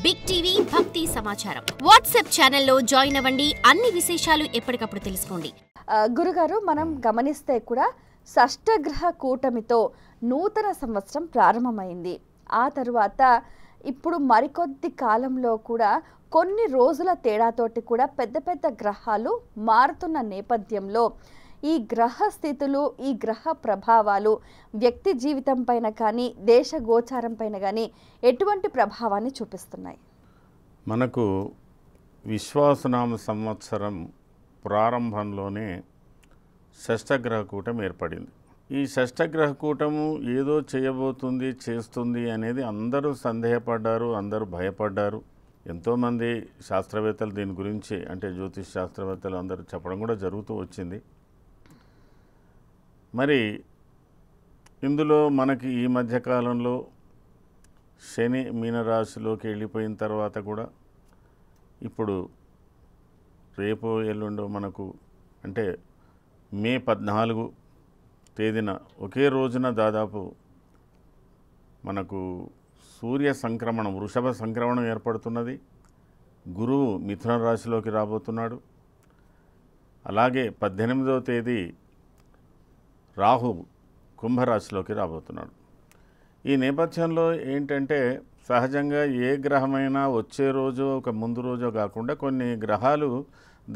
Big TV భక్తి సమాచారం WhatsApp ఛానల్లో జాయిన్ అవ్వండి. అన్ని విశేషాలు ఎప్పటికప్పుడు తెలుసుకోండి. గురుగారు, మనం గమనిస్తే కూడా షష్టగ్రహ కూటమితో నూతన సంవత్సరం ప్రారంభమైంది. ఆ తరువాత ఇప్పుడు మరికొద్ది కాలంలో కూడా కొన్ని రోజుల తేడాతోటి కూడా పెద్ద పెద్ద గ్రహాలు మారుతున్న నేపథ్యంలో ఈ గ్రహ స్థితులు, ఈ గ్రహ ప్రభావాలు వ్యక్తి జీవితం పైన కానీ దేశ గోచారం పైన కానీ ఎటువంటి ప్రభావాన్ని చూపిస్తున్నాయి? మనకు విశ్వాసనామ సంవత్సరం ప్రారంభంలోనే షష్టగ్రహ కూటమి ఏర్పడింది. ఈ షష్టగ్రహ కూటము ఏదో చేయబోతుంది, చేస్తుంది అనేది అందరూ సందేహపడ్డారు, అందరూ భయపడ్డారు. ఎంతోమంది శాస్త్రవేత్తలు దీని గురించి, అంటే జ్యోతిష్ శాస్త్రవేత్తలు అందరూ చెప్పడం కూడా జరుగుతూ వచ్చింది. మరి ఇందులో మనకి ఈ మధ్యకాలంలో శని మీనరాశిలోకి వెళ్ళిపోయిన తర్వాత కూడా ఇప్పుడు రేపు ఎల్లుండో మనకు అంటే మే 14 తేదీన ఒకే రోజున దాదాపు మనకు సూర్య సంక్రమణం, వృషభ సంక్రమణం ఏర్పడుతున్నది. గురువు మిథున రాశిలోకి రాబోతున్నాడు. అలాగే 18వ తేదీ రాహు కుంభరాశిలోకి రాబోతున్నాడు. ఈ నేపథ్యంలో ఏంటంటే సహజంగా ఏ గ్రహమైనా వచ్చే రోజు ఒక ముందు రోజు కాకుండా కొన్ని గ్రహాలు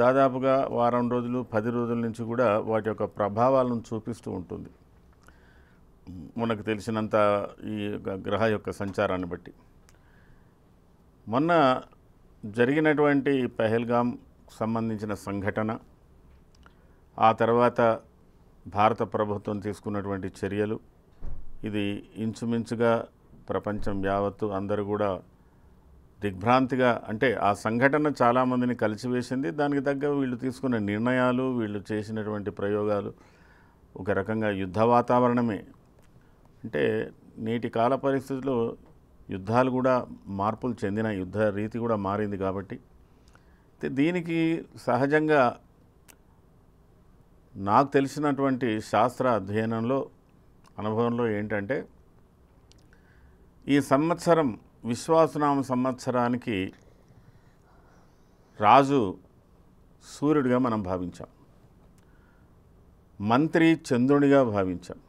దాదాపుగా వారం రోజులు 10 రోజుల నుంచి కూడా వాటి యొక్క ప్రభావాలను చూపిస్తూ ఉంటుంది మనకు తెలిసినంత ఈ గ్రహ యొక్క సంచారాన్ని బట్టి. మొన్న జరిగినటువంటి పహల్గామ్ సంబంధించిన సంఘటన, ఆ తర్వాత భారత ప్రభుత్వం తీసుకున్నటువంటి చర్యలు, ఇది ఇంచుమించుగా ప్రపంచం యావత్తు అందరూ కూడా దిగ్భ్రాంతిగా, అంటే ఆ సంఘటన చాలామందిని కలిసివేసింది. దానికి తగ్గ వీళ్ళు తీసుకున్న నిర్ణయాలు, వీళ్ళు చేసినటువంటి ప్రయోగాలు ఒక రకంగా యుద్ధ వాతావరణమే. అంటే నేటి కాల పరిస్థితుల్లో యుద్ధాలు కూడా మార్పులు చెందిన, యుద్ధ రీతి కూడా మారింది. కాబట్టి దీనికి సహజంగా నాకు తెలిసినటువంటి శాస్త్ర అధ్యయనంలో, అనుభవంలో ఏంటంటే ఈ సంవత్సరం విశ్వాసనామ సంవత్సరానికి రాజు సూర్యుడిగా మనం భావించాం, మంత్రి చంద్రునిగా భావించాం,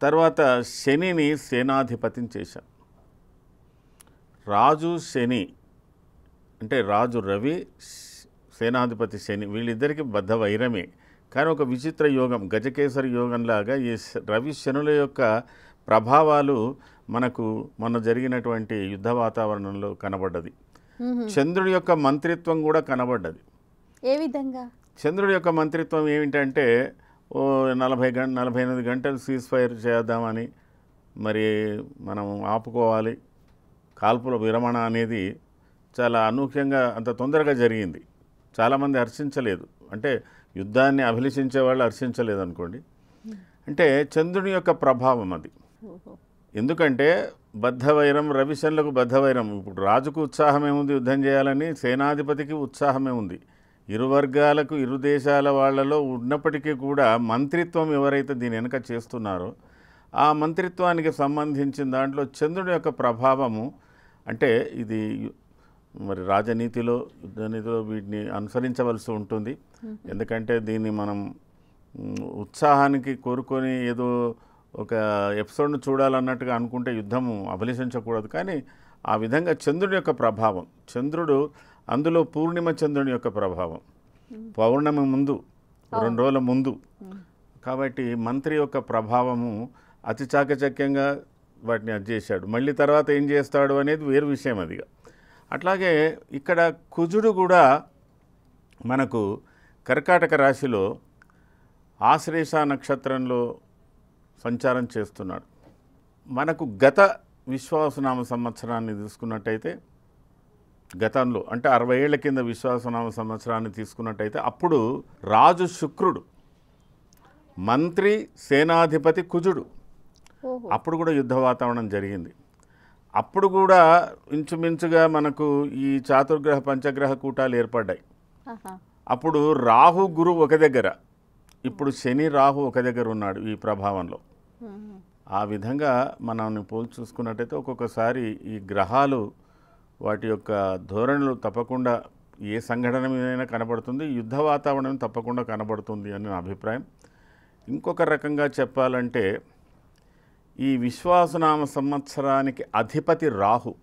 తర్వాత శనిని సేనాధిపతిని చేశాం. రాజు శని అంటే రాజు రవి, సేనాధిపతి శని, వీళ్ళిద్దరికీ బద్ధ వైరమే. కానీ ఒక విచిత్ర యోగం, గజకేసరి యోగంలాగా ఈ రవి శనుల యొక్క ప్రభావాలు మనకు మొన్న జరిగినటువంటి యుద్ధ వాతావరణంలో కనబడ్డది. చంద్రుడి యొక్క మంత్రిత్వం కూడా కనబడ్డది. ఏ విధంగా? చంద్రుడి యొక్క మంత్రిత్వం ఏమిటంటే 48 గంటలు సీజ్ ఫైర్ చేద్దామని, మరి మనం ఆపుకోవాలి, కాల్పుల విరమణ అనేది చాలా అనూహ్యంగా అంత తొందరగా జరిగింది. చాలామంది హర్షించలేదు, అంటే యుద్ధాన్ని అభిలషించే వాళ్ళు హర్షించలేదు అనుకోండి. అంటే చంద్రుని యొక్క ప్రభావం అది. ఎందుకంటే బద్ధవైరం, రవిశనులకు బద్ధవైరం. ఇప్పుడు రాజుకు ఉత్సాహమే ఉంది యుద్ధం చేయాలని, సేనాధిపతికి ఉత్సాహమే ఉంది. ఇరు వర్గాలకు, ఇరు దేశాల వాళ్ళలో ఉన్నప్పటికీ కూడా మంత్రిత్వం ఎవరైతే దీని వెనుక చేస్తున్నారో ఆ మంత్రిత్వానికి సంబంధించిన దాంట్లో చంద్రుడి యొక్క ప్రభావము, అంటే ఇది మరి రాజనీతిలో, యుద్ధనీతిలో వీటిని అనుసరించవలసి ఉంటుంది. ఎందుకంటే దీన్ని మనం ఉత్సాహానికి కోరుకొని ఏదో ఒక ఎపిసోడ్ను చూడాలన్నట్టుగా అనుకుంటే యుద్ధము అభిలషించకూడదు. కానీ ఆ విధంగా చంద్రుడి యొక్క ప్రభావం, చంద్రుడు అందులో పూర్ణిమ చంద్రుని యొక్క ప్రభావం, పౌర్ణమి ముందు 2 రోజుల ముందు. కాబట్టి మంత్రి యొక్క ప్రభావము అతి చాకచక్యంగా వాటిని అది చేశాడు. మళ్ళీ తర్వాత ఏం చేస్తాడు అనేది వేరు విషయం అదిగా. అట్లాగే ఇక్కడ కుజుడు కూడా మనకు కర్కాటక రాశిలో ఆశ్లేష నక్షత్రంలో సంచారం చేస్తున్నాడు. మనకు గత విశ్వాసనామ సంవత్సరాన్ని తీసుకున్నట్టయితే, గతంలో అంటే 60 ఏళ్ల కింద విశ్వాసనామ సంవత్సరాన్ని తీసుకున్నట్టయితే అప్పుడు రాజు శుక్రుడు, మంత్రి సేనాధిపతి కుజుడు. అప్పుడు కూడా యుద్ధ వాతావరణం జరిగింది. అప్పుడు కూడా ఇంచుమించుగా మనకు ఈ చాతుర్గ్రహ పంచగ్రహ కూటాలు ఏర్పడ్డాయి. అప్పుడు రాహు గురు ఒక దగ్గర, ఇప్పుడు శని రాహు ఒక దగ్గర ఉన్నాడు ఈ ప్రభావంలో. ఆ విధంగా మనం పోల్చి చూసుకున్నట్టయితే ఒక్కొక్కసారి ఈ గ్రహాలు వాటి యొక్క ధోరణులు తప్పకుండా ఏ సంఘటన మీదైనా కనబడుతుంది, యుద్ధ వాతావరణం తప్పకుండా కనబడుతుంది అని నా అభిప్రాయం. ఇంకొక రకంగా చెప్పాలంటే ఈ విశ్వాసనామ సంవత్సరానికి అధిపతి రాహు.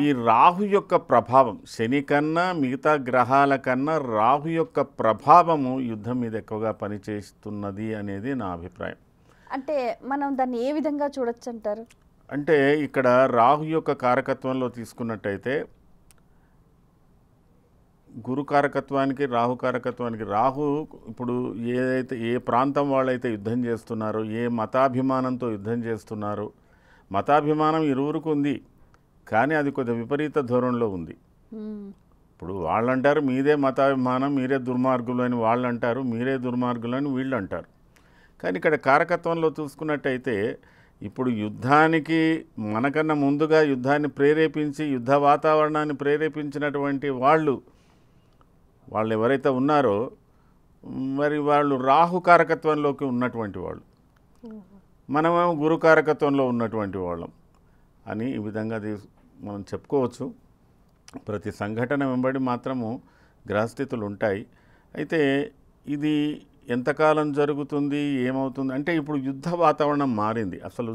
ఈ రాహు యొక్క ప్రభావం శని కన్నా మిగతా గ్రహాల కన్నా రాహు యొక్క ప్రభావము యుద్ధం మీద ఎక్కువగా పనిచేస్తున్నది అనేది నా అభిప్రాయం. అంటే మనం దాన్ని ఏ విధంగా చూడొచ్చు అంటారు? అంటే ఇక్కడ రాహు యొక్క కారకత్వంలో తీసుకున్నట్టయితే గురు కారకత్వానికి రాహు కారకత్వానికి రాహు ఇప్పుడు ఏ ప్రాంతం వాళ్ళైతే యుద్ధం చేస్తున్నారో, ఏ మతాభిమానంతో యుద్ధం చేస్తున్నారో, మతాభిమానం ఇరువురికి ఉంది కానీ అది కొద్దిగా విపరీత ధోరణిలో ఉంది. ఇప్పుడు వాళ్ళు అంటారు మీదే మతాభిమానం, మీరే దుర్మార్గులు అని వాళ్ళు అంటారు, మీరే దుర్మార్గులు అని వీళ్ళు అంటారు. కానీ ఇక్కడ కారకత్వంలో చూసుకున్నట్టయితే ఇప్పుడు యుద్ధానికి మనకన్నా ముందుగా యుద్ధాన్ని ప్రేరేపించి యుద్ధ వాతావరణాన్ని ప్రేరేపించినటువంటి వాళ్ళు ఎవరైతే ఉన్నారో మరి వాళ్ళు రాహు కారకత్వంలోకి ఉన్నటువంటి వాళ్ళు, మనమేమో గురు కారకత్వంలో ఉన్నటువంటి వాళ్ళం అని ఈ విధంగా మనం చెప్పుకోవచ్చు. ప్రతి సంఘటన వెంబడి మాత్రము గ్రహస్థితులు ఉంటాయి. అయితే ఇది ఎంతకాలం జరుగుతుంది, ఏమవుతుంది అంటే ఇప్పుడు యుద్ధ వాతావరణం మారింది. అసలు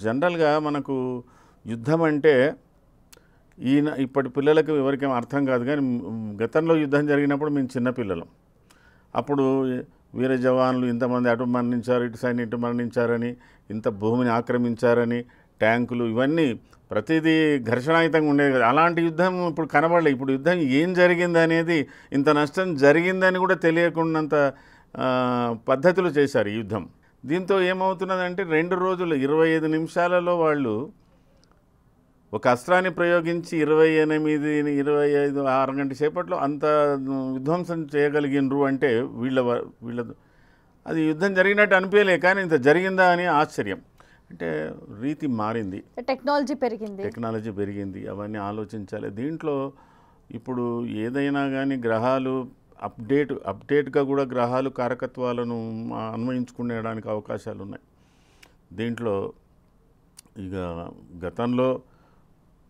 జనరల్గా మనకు యుద్ధం అంటే ఇప్పటి పిల్లలకు ఎవరికేం అర్థం కాదు, కానీ గతంలో యుద్ధం జరిగినప్పుడు మేము చిన్నపిల్లలం. అప్పుడు వీర జవాన్లు ఇంతమంది అటు మరణించారు, ఇటు సైన్ ఇటు మరణించారని, ఇంత భూమిని ఆక్రమించారని, ట్యాంకులు ఇవన్నీ ప్రతిదీ ఘర్షణాయుతంగా ఉండేది కదా. అలాంటి యుద్ధం ఇప్పుడు కనబడలేదు. ఇప్పుడు యుద్ధం ఏం జరిగింది అనేది, ఇంత నష్టం జరిగిందని కూడా తెలియకున్నంత పద్ధతులు చేశారు ఈ యుద్ధం. దీంతో ఏమవుతున్నదంటే 2 రోజులు 25 నిమిషాలలో వాళ్ళు ఒక అస్త్రాన్ని ప్రయోగించి 25 6 గంటల సేపట్లో అంత విధ్వంసం చేయగలిగినరు అంటే వీళ్ళ అది యుద్ధం జరిగినట్టు అనిపించలే, కానీ ఇంత జరిగిందా అని ఆశ్చర్యం. అంటే రీతి మారింది, టెక్నాలజీ పెరిగింది, అవన్నీ ఆలోచించాలి. దీంట్లో ఇప్పుడు ఏదైనా కానీ గ్రహాలు అప్డేట్గా కూడా గ్రహాలు కారకత్వాలను అన్వయించుకునేడానికి అవకాశాలు ఉన్నాయి. దీంట్లో ఇక గతంలో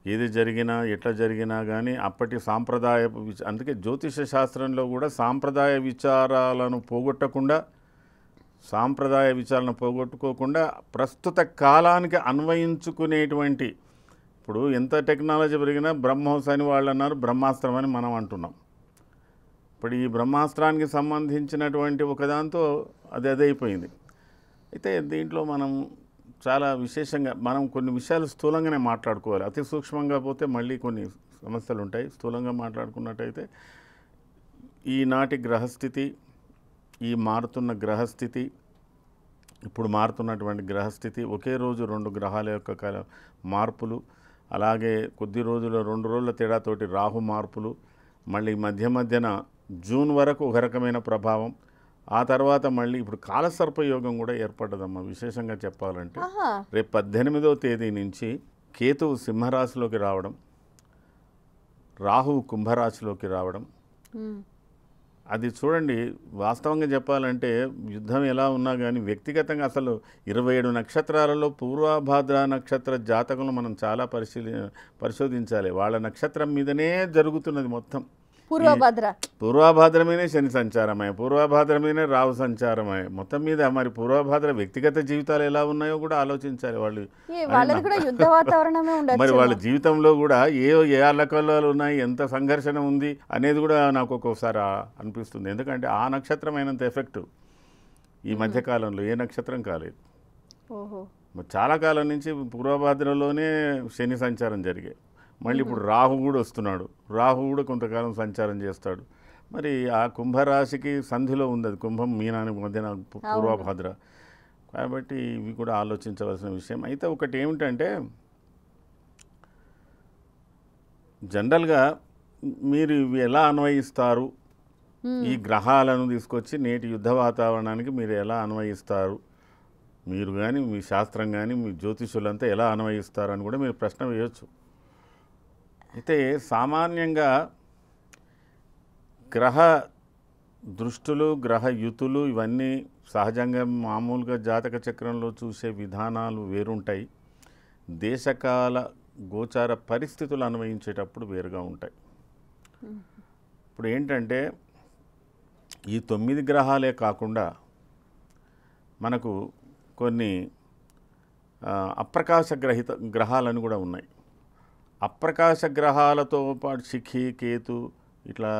ఏది జరిగినా ఎట్లా జరిగినా కానీ అప్పటి సాంప్రదాయపు అందుకే జ్యోతిష శాస్త్రంలో కూడా సాంప్రదాయ విచారాలను పోగొట్టుకోకుండా ప్రస్తుత కాలానికి అన్వయించుకునేటువంటి, ఇప్పుడు ఎంత టెక్నాలజీ పెరిగినా బ్రహ్మోస్ అని వాళ్ళు అన్నారు, బ్రహ్మాస్త్రం అని మనం అంటున్నాం. ఇప్పుడు ఈ బ్రహ్మాస్త్రానికి సంబంధించినటువంటి ఒకదాంతో అది అదైపోయింది. అయితే దీంట్లో మనం చాలా విశేషంగా మనం కొన్ని విషయాలు స్థూలంగానే మాట్లాడుకోవాలి. అతి సూక్ష్మంగా పోతే మళ్ళీ కొన్ని సమస్యలు ఉంటాయి. స్థూలంగా మాట్లాడుకున్నట్టయితే ఈనాటి గ్రహస్థితి, ఈ మారుతున్న గ్రహస్థితి, ఇప్పుడు మారుతున్నటువంటి గ్రహస్థితి, ఒకే రోజు 2 గ్రహాల యొక్క మార్పులు, అలాగే కొద్ది రోజుల 2 రోజుల తేడాతోటి రాహు మార్పులు, మళ్ళీ మధ్యన జూన్ వరకు ఒక రకమైన ప్రభావం, ఆ తర్వాత మళ్ళీ ఇప్పుడు కాలసర్పయోగం కూడా ఏర్పడ్డదమ్మా. విశేషంగా చెప్పాలంటే రేపు 18వ తేదీ నుంచి కేతువు సింహరాశిలోకి రావడం, రాహువు కుంభరాశిలోకి రావడం. అది చూడండి, వాస్తవంగా చెప్పాలంటే యుద్ధం ఎలా ఉన్నా కానీ వ్యక్తిగతంగా అసలు 27 నక్షత్రాలలో పూర్వభాద్ర నక్షత్ర జాతకంలో మనం చాలా పరిశోధించాలి. వాళ్ళ నక్షత్రం మీదనే జరుగుతున్నది మొత్తం. పూర్వభాద్రమేనే శని సంచారమే, పూర్వభాద్రమేనే రాహు సంచారమే. మొత్తం మీద మరి పూర్వభాద్ర వ్యక్తిగత జీవితాలు ఎలా ఉన్నాయో కూడా ఆలోచించాలి వాళ్ళు. మరి వాళ్ళ జీవితంలో కూడా ఏ అల్లకల్లాలు ఉన్నాయి, ఎంత సంఘర్షణ ఉంది అనేది కూడా నాకు ఒక్కోసారి అనిపిస్తుంది. ఎందుకంటే ఆ నక్షత్రం అయినంత ఎఫెక్ట్ ఈ మధ్యకాలంలో ఏ నక్షత్రం కాలేదు. చాలా కాలం నుంచి పూర్వభాద్రలోనే శని సంచారం జరిగాయి. మళ్ళీ ఇప్పుడు రాహు కూడా వస్తున్నాడు, రాహు కూడా కొంతకాలం సంచారం చేస్తాడు. మరి ఆ కుంభరాశికి సంధిలో ఉంది, అది కుంభం మీనానికి మధ్యన పూర్వభాద్ర. కాబట్టి ఇవి కూడా ఆలోచించవలసిన విషయం. అయితే ఒకటి ఏమిటంటే జనరల్గా మీరు ఇవి ఎలా అన్వయిస్తారు, ఈ గ్రహాలను తీసుకొచ్చి నేటి యుద్ధ వాతావరణానికి మీరు ఎలా అన్వయిస్తారు, మీరు కానీ మీ శాస్త్రం కానీ మీ జ్యోతిషులంతా ఎలా అన్వయిస్తారు అని కూడా మీరు ప్రశ్న వేయచ్చు. అయితే సామాన్యంగా దృష్టులు గ్రహ యుతులు ఇవన్నీ సహజంగా మామూలుగా జాతక చక్రంలో చూసే విధానాలు వేరుంటాయి. దేశకాల గోచార పరిస్థితులు అన్వయించేటప్పుడు వేరుగా ఉంటాయి. ఇప్పుడు ఏంటంటే ఈ 9 గ్రహాలే కాకుండా మనకు కొన్ని అప్రకాశ గ్రహాలను కూడా ఉన్నాయి. అప్రకాశ గ్రహాలతో పాటు శిఖి, కేతు, ఇట్లా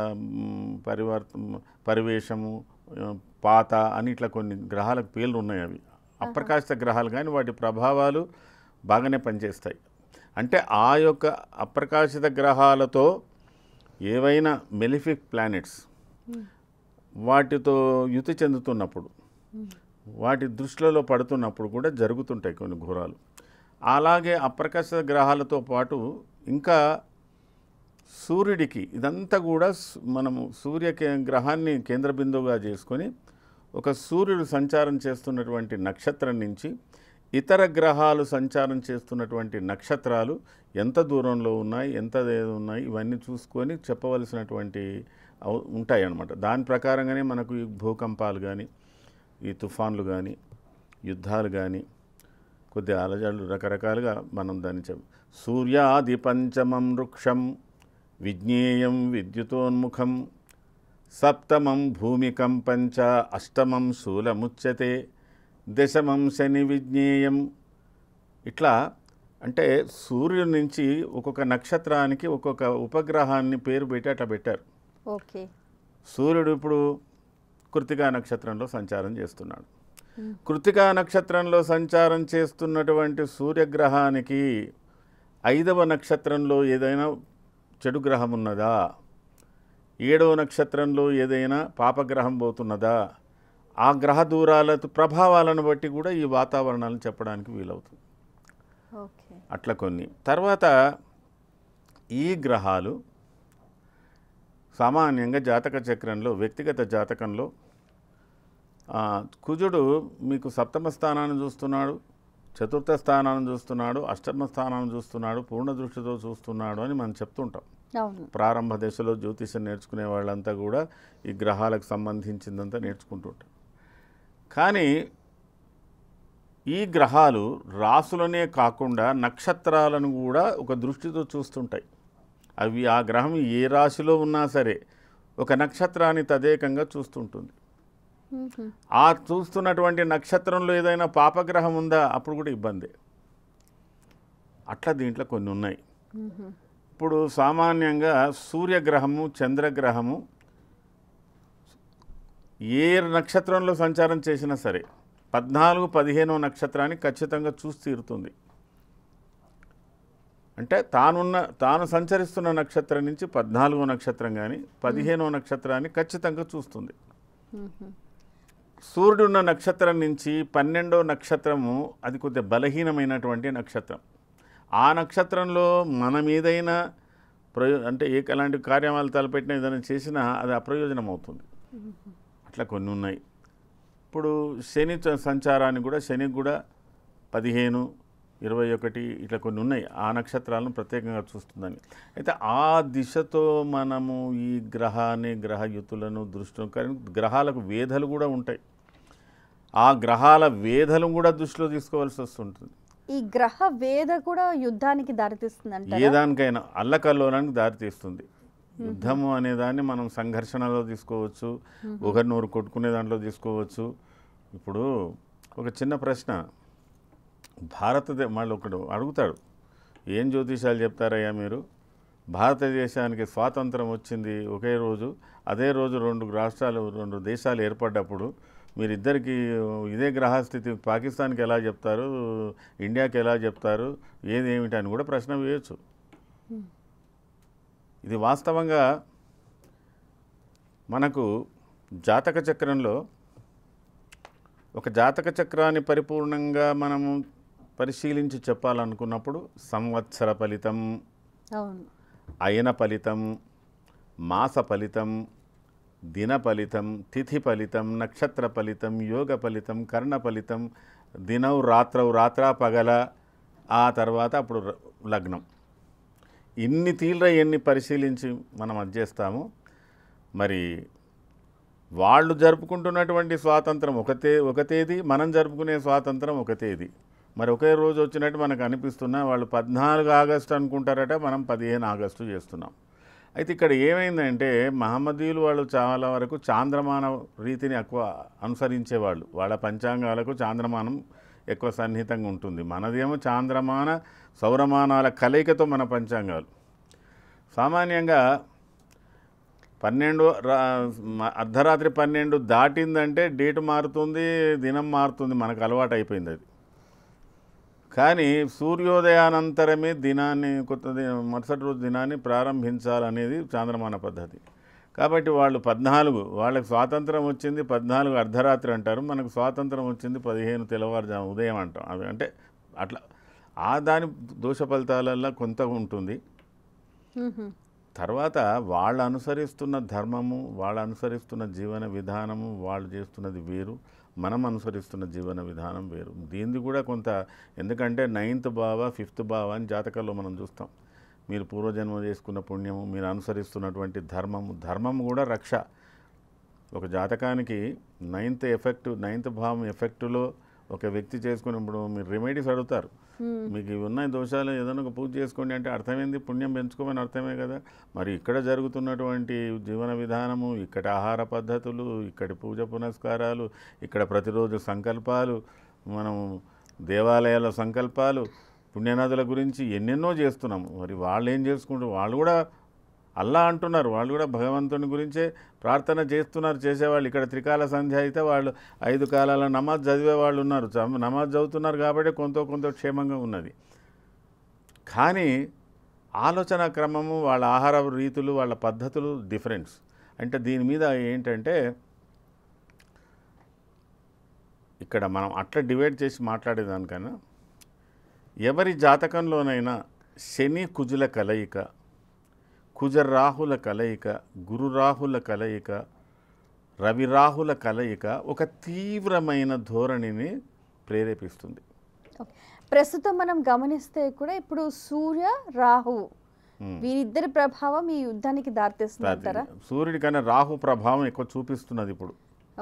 పరివేశము, పాత అని ఇట్లా కొన్ని గ్రహాలకు పేర్లు ఉన్నాయి. అవి అప్రకాశిత గ్రహాలు, కానీ వాటి ప్రభావాలు బాగానే పనిచేస్తాయి. అంటే ఆ యొక్క అప్రకాశిత గ్రహాలతో ఏవైనా మెలిఫిక్ ప్లానెట్స్ వాటితో యుతి చెందుతున్నప్పుడు, వాటి దృష్టిలో పడుతున్నప్పుడు కూడా జరుగుతుంటాయి కొన్ని ఘోరాలు. అలాగే అప్రకాశిత గ్రహాలతో పాటు ఇంకా సూర్యుడికి, ఇదంతా కూడా మనము సూర్య గ్రహాన్ని కేంద్ర బిందువుగా చేసుకొని ఒక సూర్యుడు సంచారం చేస్తున్నటువంటి నక్షత్రం నుంచి ఇతర గ్రహాలు సంచారం చేస్తున్నటువంటి నక్షత్రాలు ఎంత దూరంలో ఉన్నాయి, ఎంత ఉన్నాయి, ఇవన్నీ చూసుకొని చెప్పవలసినటువంటి ఉంటాయి అన్నమాట. దాని ప్రకారంగానే మనకు ఈ భూకంపాలు కానీ, ఈ తుఫాన్లు కానీ, యుద్ధాలు కానీ, కొద్ది అలజడులు రకరకాలుగా మనం దాన్ని సూర్యాది పంచమం వృక్షం విజ్ఞేయం విద్యుతోన్ముఖం సప్తమం భూమికం పంచ అష్టమం శూలముచ్యతే దశమం శని విజ్ఞేయం. ఇట్లా అంటే సూర్యుడి నుంచి ఒక్కొక్క నక్షత్రానికి ఒక్కొక్క ఉపగ్రహాన్ని పేరు పెట్టి అట్లా పెట్టారు. ఓకే. సూర్యుడు ఇప్పుడు కృత్తికా నక్షత్రంలో సంచారం చేస్తున్నాడు. కృత్తికా నక్షత్రంలో సంచారం చేస్తున్నటువంటి సూర్యగ్రహానికి 5వ నక్షత్రంలో ఏదైనా చెడు గ్రహం ఉన్నదా, 7వ నక్షత్రంలో ఏదైనా పాపగ్రహం పోతున్నదా, ఆ గ్రహ దూరాల ప్రభావాలను బట్టి కూడా ఈ వాతావరణాలను చెప్పడానికి వీలవుతుంది. అట్లా కొన్ని. తర్వాత ఈ గ్రహాలు సామాన్యంగా జాతక చక్రంలో, వ్యక్తిగత జాతకంలో కుజుడు మీకు 7వ స్థానాన్ని చూస్తున్నాడు, 4వ స్థానాన్ని చూస్తున్నాడు, 8వ స్థానాన్ని చూస్తున్నాడు, పూర్ణ దృష్టితో చూస్తున్నాడు అని మనం చెప్తుంటాం. ప్రారంభ దశలో జ్యోతిషం నేర్చుకునే వాళ్ళంతా కూడా ఈ గ్రహాలకు సంబంధించిందంతా నేర్చుకుంటుంటారు. కానీ ఈ గ్రహాలు రాసులనే కాకుండా నక్షత్రాలను కూడా ఒక దృష్టితో చూస్తుంటాయి. అవి ఆ గ్రహం ఏ రాశిలో ఉన్నా సరే ఒక నక్షత్రాన్ని తదేకంగా చూస్తుంటుంది. ఆ చూస్తున్నటువంటి నక్షత్రంలో ఏదైనా పాపగ్రహం ఉందా అప్పుడు కూడా ఇబ్బంది. అట్లా దీంట్లో కొన్ని ఉన్నాయి. ఇప్పుడు సామాన్యంగా సూర్యగ్రహము, చంద్రగ్రహము ఏ నక్షత్రంలో సంచారం చేసినా సరే 14, 15వ నక్షత్రాన్ని ఖచ్చితంగా చూసి తీరుతుంది. అంటే తాను సంచరిస్తున్న నక్షత్రం నుంచి 14వ నక్షత్రం కానీ 15వ నక్షత్రాన్ని ఖచ్చితంగా చూస్తుంది. సూర్యుడున్న నక్షత్రం నుంచి 12వ నక్షత్రము అది కొద్దిగా బలహీనమైనటువంటి నక్షత్రం. ఆ నక్షత్రంలో మనం ఏదైనా అంటే ఎలాంటి కార్యక్రమాలు తలపెట్టినా ఏదైనా చేసినా అది అప్రయోజనం అవుతుంది. అట్లా కొన్ని ఉన్నాయి. ఇప్పుడు శని సంచారాన్ని కూడా, శనికి కూడా 15, 21 ఇట్లా కొన్ని ఉన్నాయి. ఆ నక్షత్రాలను ప్రత్యేకంగా చూస్తుందని. అయితే ఆ దిశతో మనము ఈ గ్రహయుతులను దృష్టిలో, కానీ గ్రహాలకు వేధలు కూడా ఉంటాయి. ఆ గ్రహాల వేధలు కూడా దృష్టిలో తీసుకోవాల్సి వస్తుంటుంది. ఈ గ్రహ వేద కూడా యుద్ధానికి దారితీస్తుంది అంటే ఏ దానికైనా అల్లకల్లోలానికి దారితీస్తుంది. యుద్ధము అనేదాన్ని మనం సంఘర్షణలో తీసుకోవచ్చు, ఒకరినొకరు కొట్టుకునే దాంట్లో తీసుకోవచ్చు. ఇప్పుడు ఒక చిన్న ప్రశ్న, మళ్ళీ ఒకడు అడుగుతాడు, ఏం జ్యోతిషాలు చెప్తారయ్యా మీరు, భారతదేశానికి స్వాతంత్రం వచ్చింది ఒకే రోజు, అదే రోజు 2 దేశాలు ఏర్పడ్డప్పుడు మీరిద్దరికి ఇదే గ్రహస్థితి పాకిస్తాన్కి ఎలా చెప్తారు, ఇండియాకి ఎలా చెప్తారు, ఏమిటి అని కూడా ప్రశ్న వేయచ్చు. ఇది వాస్తవంగా మనకు జాతక చక్రంలో ఒక జాతక చక్రాన్ని పరిపూర్ణంగా మనము పరిశీలించి చెప్పాలనుకున్నప్పుడు సంవత్సర ఫలితం, అయన ఫలితం, మాస ఫలితం, దిన ఫలితం, తిథి ఫలితం, నక్షత్ర ఫలితం, యోగ ఫలితం, కర్ణ ఫలితం, దినౌ రాత్రౌ, రాత్ర పగల, ఆ తర్వాత అప్పుడు లగ్నం, ఇన్ని తీవ్ర ఎన్ని పరిశీలించి మనం అది చేస్తాము. మరి వాళ్ళు జరుపుకుంటున్నటువంటి స్వాతంత్రం ఒక తేదీ, మనం జరుపుకునే స్వాతంత్రం ఒక తేదీ. మరి ఒకే రోజు వచ్చినట్టు మనకు అనిపిస్తున్నా వాళ్ళు 14 ఆగస్టు అనుకుంటారట, మనం 15 ఆగస్టు చేస్తున్నాం. అయితే ఇక్కడ ఏమైందంటే మహమ్మదీయులు వాళ్ళు చాలా వరకు చాంద్రమాన రీతిని ఎక్కువ అనుసరించేవాళ్ళు. వాళ్ళ పంచాంగాలకు చాంద్రమానం ఎక్కువ సన్నిహితంగా ఉంటుంది. మనదేమో చాంద్రమాన సౌరమానాల కలయికతో మన పంచాంగాలు. సామాన్యంగా 12 అర్ధరాత్రి 12 దాటిందంటే డేట్ మారుతుంది, దినం మారుతుంది, మనకు అలవాటు అయిపోయింది అది. కానీ సూర్యోదయానంతరమే దినాన్ని మరుసటి రోజు దినాన్ని ప్రారంభించాలనేది చాంద్రమాన పద్ధతి. కాబట్టి వాళ్ళు 14, వాళ్ళకి స్వాతంత్రం వచ్చింది 14 అర్ధరాత్రి అంటారు, మనకు స్వాతంత్రం వచ్చింది 15 తెల్లవారుజాము ఉదయం అంటాం. అవి అంటే అట్లా దాని దోష ఫలితాలల్లో కొంత ఉంటుంది. తర్వాత వాళ్ళు అనుసరిస్తున్న ధర్మము, వాళ్ళు అనుసరిస్తున్న జీవన విధానము, వాళ్ళు చేస్తున్నది వేరు, మనం అనుసరిస్తున్న జీవన విధానం వేరు. దీనిది కూడా కొంత, ఎందుకంటే 9th భావ 5th భావ అని జాతకాల్లో మనం చూస్తాం. మీరు పూర్వజన్మ చేసుకున్న పుణ్యము, మీరు అనుసరిస్తున్నటువంటి ధర్మము కూడా రక్ష. ఒక జాతకానికి 9th భావం ఎఫెక్టులో ఒక వ్యక్తి చేసుకున్నప్పుడు మీరు రెమెడీస్ అడుగుతారు, మీకు ఇవి ఉన్నాయి దోషాలు, ఏదైనా ఒక పూజ చేసుకోండి అంటే అర్థమైంది, పుణ్యం పెంచుకోమని అర్థమే కదా. మరి ఇక్కడ జరుగుతున్నటువంటి జీవన విధానము, ఇక్కడ ఆహార పద్ధతులు, ఇక్కడ పూజ పునస్కారాలు, ఇక్కడ ప్రతిరోజు సంకల్పాలు, మనం దేవాలయాల సంకల్పాలు, పుణ్యనదుల గురించి ఎన్నెన్నో చేస్తున్నాము. మరి వాళ్ళు ఏం చేసుకుంటారు? వాళ్ళు కూడా అల్లా అంటున్నారు, వాళ్ళు కూడా భగవంతుని గురించే ప్రార్థన చేస్తున్నారు చేసేవాళ్ళు. ఇక్కడ త్రికాల సంధ్య అయితే వాళ్ళు 5 కాలాల నమాజ్ చదివే వాళ్ళు ఉన్నారు, నమాజ్ చదువుతున్నారు కాబట్టి కొంత క్షేమంగా ఉన్నది. కానీ ఆలోచన క్రమము, వాళ్ళ ఆహార రీతులు, వాళ్ళ పద్ధతులు డిఫరెన్స్. అంటే దీని మీద ఏంటంటే ఇక్కడ మనం అట్లా డివైడ్ చేసి మాట్లాడేదానికన్నా, ఎవరి జాతకంలోనైనా శని కుజుల కలయిక, కుజరాహుల కలయిక, గురురాహుల కలయిక, రవిరాహుల కలయిక ఒక తీవ్రమైన ధోరణిని ప్రేరేపిస్తుంది. ప్రస్తుతం మనం గమనిస్తే కూడా ఇప్పుడు సూర్య రాహు వీరిద్దరి ప్రభావం ఈ యుద్ధానికి దారితీస్తుంటారా? సూర్యుడి కన్నా రాహు ప్రభావం ఎక్కువ చూపిస్తున్నది ఇప్పుడు.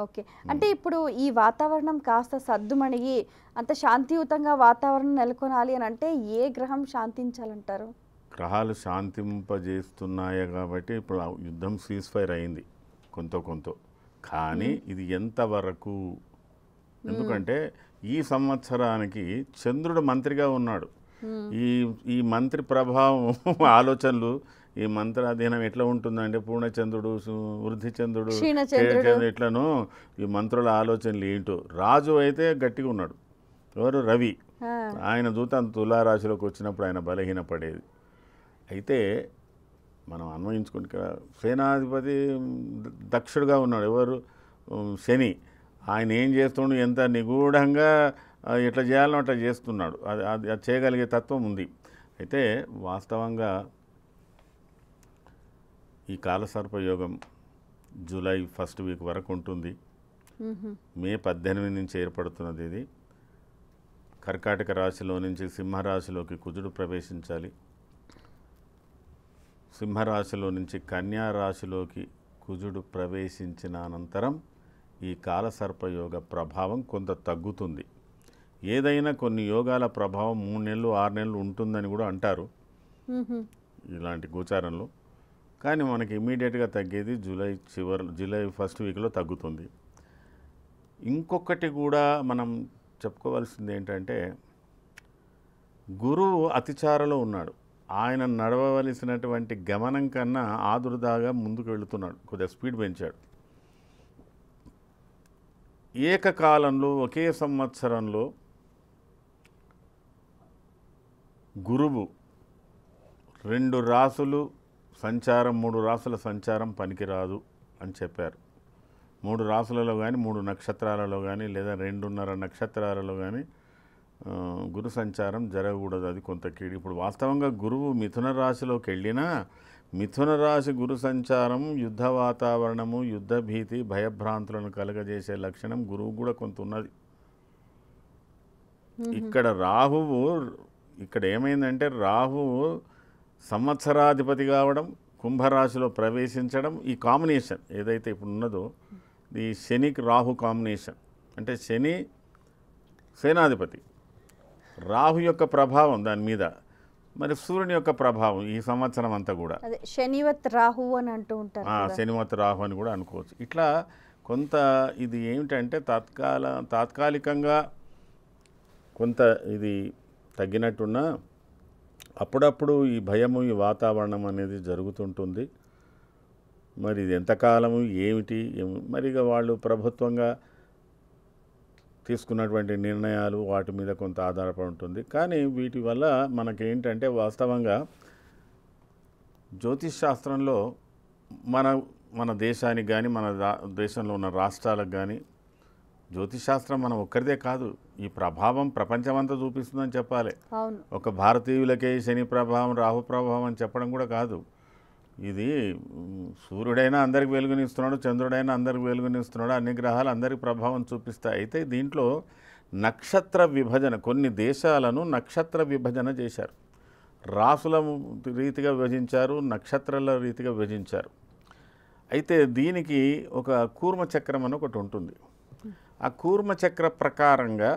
ఓకే, అంటే ఇప్పుడు ఈ వాతావరణం కాస్త సద్దుమణిగి అంత శాంతియుతంగా వాతావరణం నెలకొనాలి అని అంటే ఏ గ్రహం శాంతించాలంటారు? గ్రహాలు శాంతింపజేస్తున్నాయి కాబట్టి ఇప్పుడు యుద్ధం సీజ్ ఫైర్ అయింది కొంత. కానీ ఇది ఎంతవరకు? ఎందుకంటే ఈ సంవత్సరానికి చంద్రుడు మంత్రిగా ఉన్నాడు. ఈ మంత్రి ప్రభావం ఆలోచనలు, ఈ మంత్రాధీనం ఎట్లా ఉంటుందంటే పూర్ణచంద్రుడు, వృద్ధి చంద్రుడు, ఎట్లను ఈ మంత్రుల ఆలోచనలు ఏంటో. రాజు అయితే గట్టిగా ఉన్నాడు, ఎవరు? రవి. ఆయన దూత తులారాశిలోకి వచ్చినప్పుడు ఆయన బలహీనపడేది. అయితే మనం అన్వయించుకుంటే సేనాధిపతి దక్షుడుగా ఉన్నాడు, ఎవరు? శని. ఆయన ఏం చేస్తుండు, ఎంత నిగూఢంగా ఎట్లా చేయాలో అట్లా చేస్తున్నాడు. అది చేయగలిగే తత్వం ఉంది. అయితే వాస్తవంగా ఈ కాలసర్పయోగం జూలై 1st వీక్ వరకు ఉంటుంది. మే 18 నుంచి ఏర్పడుతున్నది. ఇది కర్కాటక రాశిలో నుంచి సింహరాశిలోకి కుజుడు ప్రవేశించాలి. సింహరాశిలో నుంచి కన్యా రాశిలోకి కుజుడు ప్రవేశించిన అనంతరం ఈ కాలసర్పయోగ ప్రభావం కొంత తగ్గుతుంది. ఏదైనా కొన్ని యోగాల ప్రభావం 3 నెలలు 6 నెలలు ఉంటుందని కూడా అంటారు ఇలాంటి గోచారంలో. కానీ మనకి ఇమీడియట్గా తగ్గేది జూలై 1st వీక్లో తగ్గుతుంది. ఇంకొకటి కూడా మనం చెప్పుకోవాల్సింది ఏంటంటే, గురువు అతిచారలో ఉన్నాడు. ఆయన నడవవలసినటువంటి గమనం కన్నా ఆదుర్దాగా ముందుకు వెళుతున్నాడు, కొద్దిగా స్పీడ్ పెంచాడు. ఏకకాలంలో ఒకే సంవత్సరంలో గురువు 2 రాసులు సంచారం, 3 రాసుల సంచారం పనికిరాదు అని చెప్పారు. 3 రాసులలో కానీ 3 నక్షత్రాలలో కానీ లేదా 2.5 నక్షత్రాలలో కానీ గురు సంచారం జరగకూడదు, అది కొంత కీడు. ఇప్పుడు వాస్తవంగా గురువు మిథున రాశిలోకి వెళ్ళినా మిథున రాశి గురు సంచారం యుద్ధ వాతావరణము, యుద్ధ భీతి, భయభ్రాంతులను కలగజేసే లక్షణం గురువు కూడా కొంత ఉన్నది. ఇక్కడ ఏమైందంటే రాహువు సంవత్సరాధిపతి కావడం, కుంభరాశిలో ప్రవేశించడం, ఈ కాంబినేషన్ ఏదైతే ఇప్పుడు ఉన్నదో ఈ శనికి రాహు కాంబినేషన్, అంటే శని సేనాధిపతి, రాహు యొక్క ప్రభావం దాని మీద, మరి సూర్యుని యొక్క ప్రభావం ఈ సంవత్సరం అంతా కూడా అదే శనివత్ రాహు అని అంటూ ఉంటారు కదా. శనివత్ రాహు అని కూడా అనుకోవచ్చు. ఇట్లా కొంత ఇది ఏమిటంటే తాత్కాలికంగా కొంత ఇది తగ్గినట్టున్నా అప్పుడప్పుడు ఈ భయము, ఈ వాతావరణం అనేది జరుగుతుంటుంది. మరి ఇది ఎంతకాలము ఏమిటి మరి ఇక వాళ్ళు ప్రభుత్వంగా తీసుకున్నటువంటి నిర్ణయాలు వాటి మీద కొంత ఆధారపడి ఉంటుంది. కానీ వీటి వల్ల మనకేంటంటే వాస్తవంగా జ్యోతిష్ శాస్త్రంలో మన దేశానికి కానీ మన దేశంలో ఉన్న రాష్ట్రాలకు కానీ జ్యోతిష్ శాస్త్రం మనం ఒక్కరిదే కాదు, ఈ ప్రభావం ప్రపంచమంతా చూపిస్తుందని చెప్పాలి. ఒక భారతీయులకే శని ప్రభావం, రాహు ప్రభావం అని చెప్పడం కూడా కాదు. ఇది సూర్యుడైనా అందరికి వెలుగునిస్తున్నాడు, చంద్రుడైనా అందరికి వెలుగునిస్తున్నాడు, అన్ని గ్రహాలు అందరికి ప్రభావం చూపిస్తాయి. అయితే దీంట్లో నక్షత్ర విభజన, కొన్ని దేశాలను నక్షత్ర విభజన చేశారు, రాసుల రీతిగా విభజించారు, నక్షత్రాల రీతిగా విభజించారు. అయితే దీనికి ఒక కూర్మచక్రం అని ఒకటి ఉంటుంది. ఆ కూర్మచక్ర ప్రకారంగా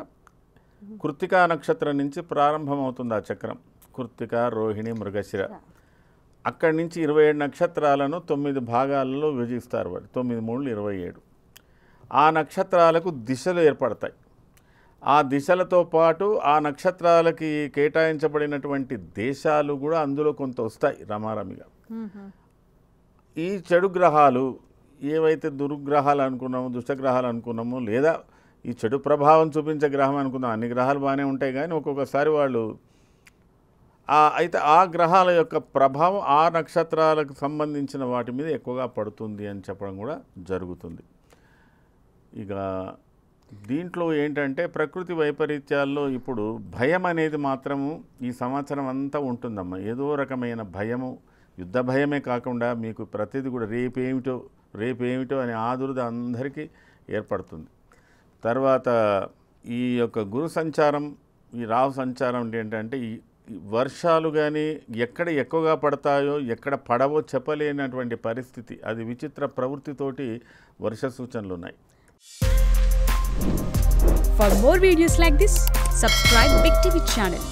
కృత్తికా నక్షత్రం నుంచి ప్రారంభమవుతుంది ఆ చక్రం. కృత్తిక, రోహిణి, మృగశిర, అక్కడి నుంచి 27 నక్షత్రాలను 9 భాగాలలో విభజిస్తారు. వాడు 9 3 27. ఆ నక్షత్రాలకు దిశలు ఏర్పడతాయి. ఆ దిశలతో పాటు ఆ నక్షత్రాలకి కేటాయించబడినటువంటి దేశాలు కూడా అందులో కొంత వస్తాయి రమారమిగా. ఈ చెడు గ్రహాలు ఏవైతే దుర్గ్రహాలు అనుకున్నామో, దుష్టగ్రహాలు అనుకున్నామో, లేదా ఈ చెడు ప్రభావం చూపించే గ్రహం అనుకున్నాం, అన్ని గ్రహాలు బాగానే ఉంటాయి కానీ ఒక్కొక్కసారి వాళ్ళు అయితే ఆ గ్రహాల యొక్క ప్రభావం ఆ నక్షత్రాలకు సంబంధించిన వాటి మీద ఎక్కువగా పడుతుంది అని చెప్పడం కూడా జరుగుతుంది. ఇక దీంట్లో ఏంటంటే ప్రకృతి వైపరీత్యాల్లో ఇప్పుడు భయం అనేది మాత్రము ఈ సంవత్సరం అంతా ఉంటుందమ్మా. ఏదో రకమైన భయము, యుద్ధ భయమే కాకుండా మీకు ప్రతిదీ కూడా రేపేమిటో అనే ఆదుర్ద అందరికీ ఏర్పడుతుంది. తర్వాత ఈ యొక్క గురు సంచారం, ఈ రాహు సంచారం ఏంటంటే ఈ వర్షాలు కానీ ఎక్కడ ఎక్కువగా పడతాయో ఎక్కడ పడవో చెప్పలేనటువంటి పరిస్థితి, అది విచిత్ర ప్రవృత్తితోటి వర్ష సూచనలు ఉన్నాయి. For more videos like this, subscribe Big TV channel.